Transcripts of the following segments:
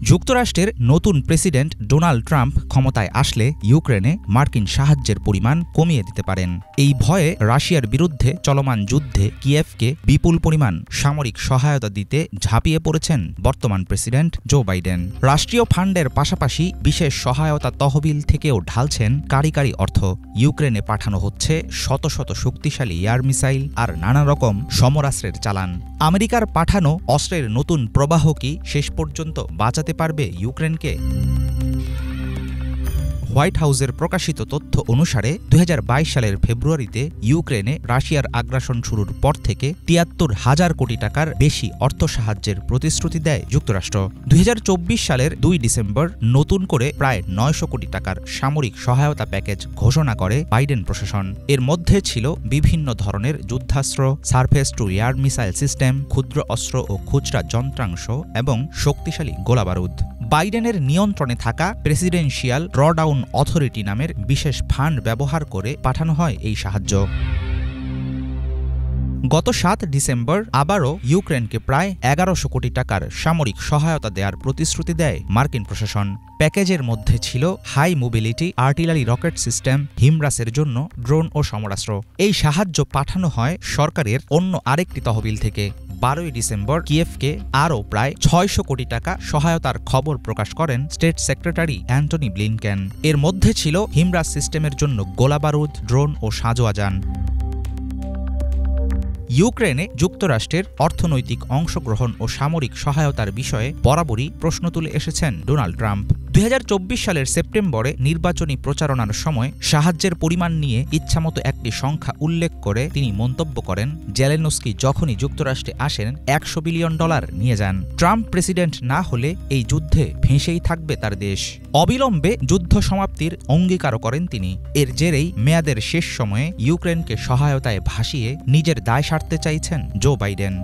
যুক্তরাষ্ট্রের নতুন president Donald Trump ক্ষমতায় আসলে ইউক্রেনে মার্কিন সাহায্যের পরিমাণ কমিয়ে দিতে পারেন। এই ভয়ে রাশিয়ার বিরুদ্ধে চলমান যুদ্ধে কিয়েভকে বিপুল পরিমাণ সামরিক সহায়তা দিতে ঝাঁপিয়ে পড়েছেন বর্তমান প্রেসিডেন্ট জো বাইডেন। রাষ্ট্রীয় ফান্ডের পাশাপাশি বিশেষ সহায়তা তহবিল থেকেও ঢালছেন কারি কারি অর্থ। ইউক্রেনে পাঠানো হচ্ছে শত শত শক্তিশালী এয়ার মিসাইল আর নানা রকম সমরাস্ত্রের চালান। আমেরিকার পাঠানো অস্ত্রের নতুন প্রবাহ কি শেষ পর্যন্ত বাঁচাতে পারবে ইউক্রেনকে? হোয়াইট হাউসের প্রকাশিত তথ্য অনুসারে ২০২২ সালের ফেব্রুয়ারিতে ইউক্রেনে রাশিয়ার আগ্রাসন শুরুর পর থেকে ৭৩,০০০ কোটি টাকার বেশি অর্থ সাহায্যের প্রতিশ্রুতি দেয় যুক্তরাষ্ট্র। ২০২৪ সালের ২ ডিসেম্বর নতুন করে প্রায় ৯০০ কোটি টাকার সামরিক সহায়তা প্যাকেজ ঘোষণা করে বাইডেন প্রশাসন। এর মধ্যে ছিল বিভিন্ন ধরনের যুদ্ধাস্ত্র, surface to air missile system, ক্ষুদ্র অস্ত্র ও খুচরা যন্ত্রাংশ এবং শক্তিশালী গোলাবারুদ। বাইডেনের নিয়ন্ত্রণে থাকা প্রেসিডেন্সিয়াল ড্রডাউন অথরিটি নামের বিশেষ ফান্ড ব্যবহার করে পাঠানো হয় এই সাহায্য। গত ৭ ডিসেম্বর আবারও ইউক্রেনকে প্রায় ১১০০ কোটি টাকার সামরিক সহায়তা দেওয়ার প্রতিশ্রুতি দেয় মার্কিন প্রশাসন। প্যাকেজের মধ্যে ছিল high mobility artillery rocket system, হিমরাসের জন্য ড্রোন ও সমরাস্ত্র। এই সাহায্য পাঠানো হয় সরকারের অন্য আরেকটি তহবিল থেকে। ১২ ডিসেম্বর কিয়েভকে আরও প্রায় ৬০০ কোটি টাকা সহায়তার খবর প্রকাশ করেন স্টেট সেক্রেটারি অ্যান্টনি ব্লিনকেন। এর মধ্যে ছিল হিমরাস সিস্টেমের জন্য গোলাবারুদ, ড্রোন ও সাঁজোয়া যান। ইউক্রেনে যুক্তরাষ্ট্রের অর্থনৈতিক অংশগ্রহণ ও সামরিক সহায়তার বিষয়ে বরাবরই প্রশ্ন তুলে এসেছেন ডোনাল্ড ট্রাম্প। ২০২৪ সালের সেপ্টেম্বরে নির্বাচনী প্রচারণার সময় সাহায্যের পরিমাণ নিয়ে ইচ্ছামতো একটি সংখ্যা উল্লেখ করে তিনি মন্তব্য করেন, জেলেনস্কি যখনই যুক্তরাষ্ট্রে আসেন $১০০ বিলিয়ন নিয়ে যান। ট্রাম্প প্রেসিডেন্ট না হলে এই যুদ্ধে ভেসেই থাকবে তার দেশ। অবিলম্বে যুদ্ধ সমাপ্তির অঙ্গীকারও করেন তিনি। এর জেরেই মেয়াদের শেষ সময়ে ইউক্রেনকে সহায়তায় ভাসিয়ে নিজের দায় সারতে চাইছেন জো বাইডেন।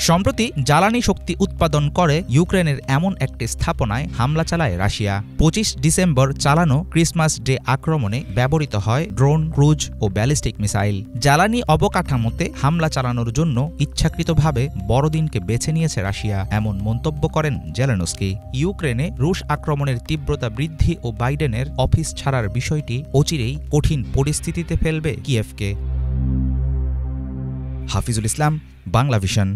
সম্প্রতি জ্বালানি শক্তি উৎপাদন করে ইউক্রেনের এমন একটি স্থাপনায় হামলা চালায় রাশিয়া। ২৫ ডিসেম্বর চালানো ক্রিসমাস ডে আক্রমণে ব্যবহৃত হয় ড্রোন, ক্রুজ ও ব্যালিস্টিক মিসাইল। জ্বালানি অবকাঠামোতে হামলা চালানোর জন্য ইচ্ছাকৃতভাবে বড়দিনকে বেছে নিয়েছে রাশিয়া, এমন মন্তব্য করেন জেলেনস্কি। ইউক্রেনে রুশ আক্রমণের তীব্রতা বৃদ্ধি ও বাইডেনের অফিস ছাড়ার বিষয়টি অচিরেই কঠিন পরিস্থিতিতে ফেলবে কিয়েভকে। হাফিজুল ইসলাম, বাংলা ভিশন।